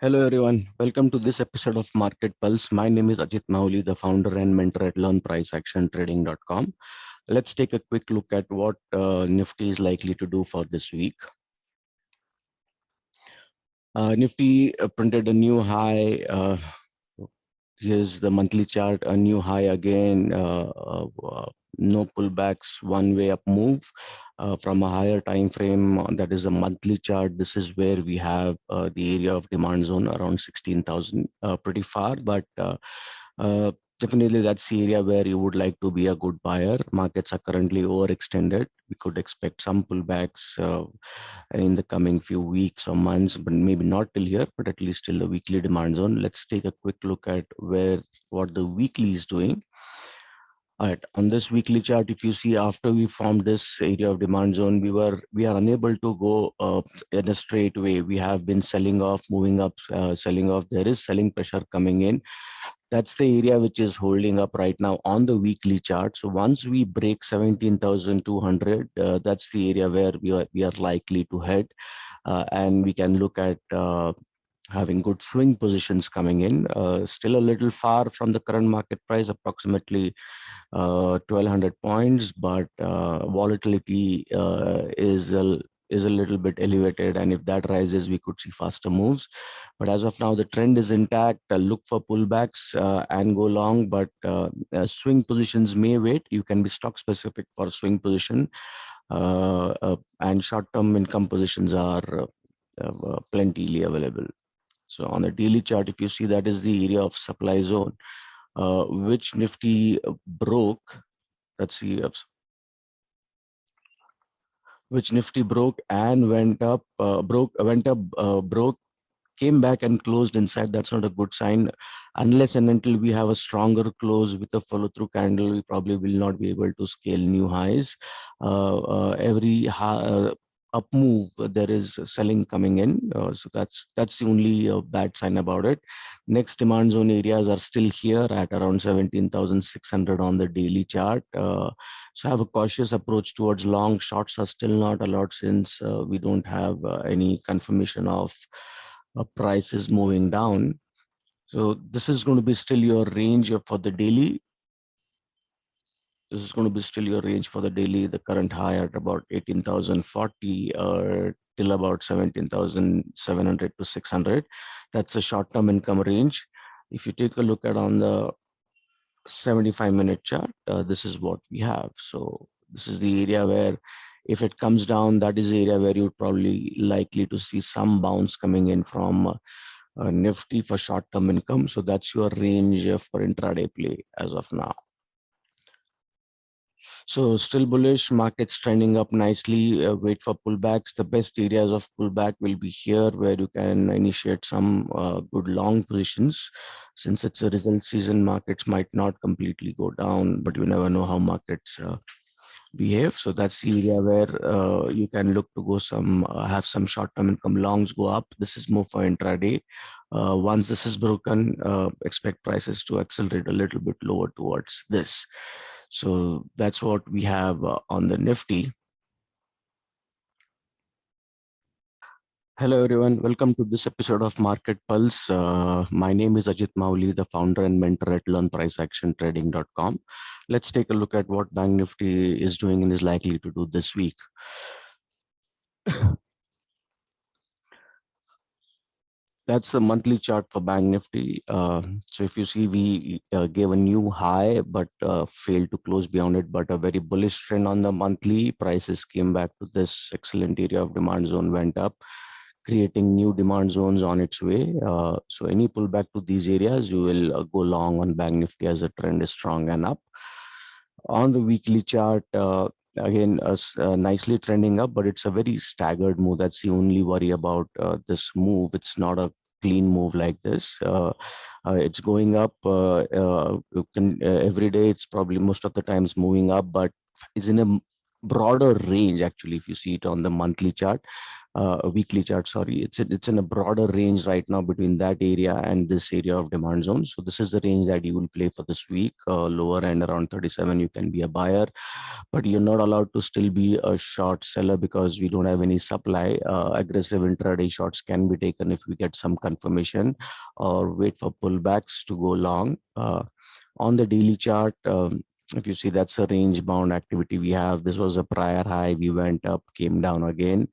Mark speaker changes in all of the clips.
Speaker 1: Hello everyone, welcome to this episode of Market Pulse. My name is Ajit Mauli, the founder and mentor at LearnPriceActionTrading.com. Let's take a quick look at what Nifty is likely to do for this week. Nifty printed a new high. Here's the monthly chart, a new high again. No pullbacks, one way up move from a higher time frame. That is a monthly chart. This is where we have the area of demand zone around 16,000, pretty far, but uh, definitely that's the area where you would like to be a good buyer. Markets are currently overextended. We could expect some pullbacks in the coming few weeks or months, but maybe not till here, but at least till the weekly demand zone. Let's take a quick look at what the weekly is doing. All right, on this weekly chart, if you see after we formed this area of demand zone, we are unable to go in a straight way. We have been selling off, moving up, selling off. There is selling pressure coming in. That's the area which is holding up right now on the weekly chart. So once we break 17,200, that's the area where we are likely to head, and we can look at having good swing positions coming in. Still a little far from the current market price, approximately 1,200 points, but volatility is a little bit elevated, and if that rises, we could see faster moves. But as of now, the trend is intact. Look for pullbacks and go long, but swing positions may wait. You can be stock specific for swing position, and short-term income positions are plenty available. So on the daily chart, if you see, that is the area of supply zone, which Nifty broke. Let's see, which Nifty broke and broke, came back and closed inside. That's not a good sign. Unless and until we have a stronger close with a follow-through candle, we probably will not be able to scale new highs. Every up move, there is selling coming in. So that's the only bad sign about it. Next demand zone areas are still here at around 17,600 on the daily chart. So have a cautious approach towards long. Shorts are still not allowed since we don't have any confirmation of prices moving down. So this is going to be still your range for the daily. This is going to be still your range for the daily. The current high at about 18,040 till about 17,700 to 600. That's a short-term income range. If you take a look at on the 75-minute chart, this is what we have. So this is the area where if it comes down, that is the area where you're probably likely to see some bounce coming in from Nifty for short-term income. So that's your range for intraday play as of now. So still bullish, markets trending up nicely. Wait for pullbacks. The best areas of pullback will be here, where you can initiate some good long positions. Since it's a result season, markets might not completely go down, but you never know how markets behave. So that's the area where you can look to go have some short-term income longs go up. This is more for intraday. Once this is broken, expect prices to accelerate a little bit lower towards this. So that's what we have on the Nifty. Hello everyone, welcome to this episode of Market Pulse. My name is Ajit Mauli, the founder and mentor at LearnPriceActionTrading.com. Let's take a look at what Bank Nifty is doing and is likely to do this week. That's the monthly chart for Bank Nifty. So if you see, we gave a new high, but failed to close beyond it, but a very bullish trend on the monthly. Prices came back to this excellent area of demand zone, went up, creating new demand zones on its way. So any pullback to these areas, you will go long on Bank Nifty as the trend is strong and up. On the weekly chart, again, nicely trending up, but it's a very staggered move. That's the only worry about this move. It's not a clean move like this. It's going up. Every day, it's probably most of the times moving up, but it's in a broader range actually. If you see it on the monthly chart, a weekly chart, sorry, it's in a broader range right now between that area and this area of demand zone. So this is the range that you will play for this week. Lower end around 37, you can be a buyer, but you're not allowed to still be a short seller because we don't have any supply. Aggressive intraday shorts can be taken if we get some confirmation, or wait for pullbacks to go long. On the daily chart, if you see, that's a range bound activity we have. This was a prior high, we went up, came down again.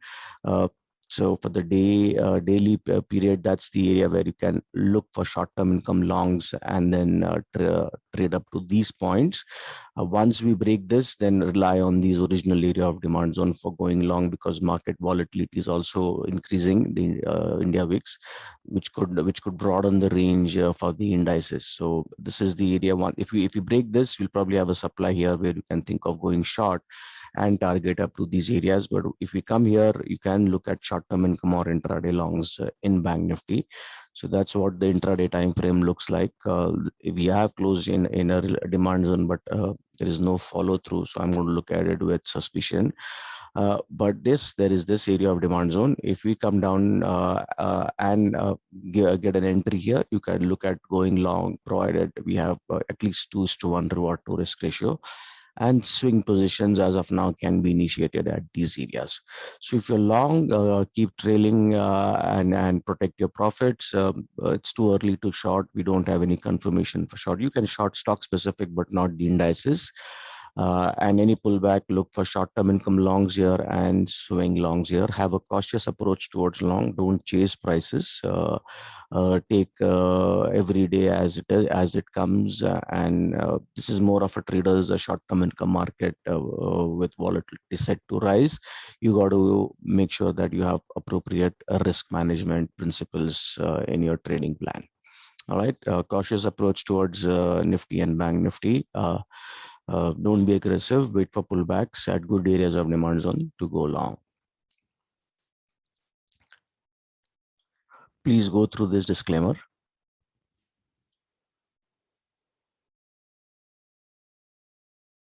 Speaker 1: uh, so for the daily period, that's the area where you can look for short-term income longs and then trade up to these points. Once we break this, then rely on these original area of demand zone for going long, because market volatility is also increasing the India VIX, which could broaden the range for the indices. So this is the area one. If we break this, we'll probably have a supply here where you can think of going short and target up to these areas. But if we come here, you can look at short-term income or intraday longs in Bank Nifty. So that's what the intraday time frame looks like. We have closed in a demand zone, but there is no follow through. So I'm going to look at it with suspicion. But there is this area of demand zone. If we come down and get an entry here, you can look at going long, provided we have at least 2:1 reward to risk ratio. And swing positions as of now can be initiated at these areas. So if you're long, keep trailing and protect your profits. It's too early to short. We don't have any confirmation for short. You can short stock specific, but not the indices. And any pullback, look for short-term income longs here and swing longs here. Have a cautious approach towards long. Don't chase prices. Take every day as it comes, and this is more of a trader's a short-term income market with volatility set to rise. You got to make sure that you have appropriate risk management principles in your trading plan. All right, cautious approach towards Nifty and Bank Nifty. Don't be aggressive. Wait for pullbacks at good areas of demand zone to go long. Please go through this disclaimer.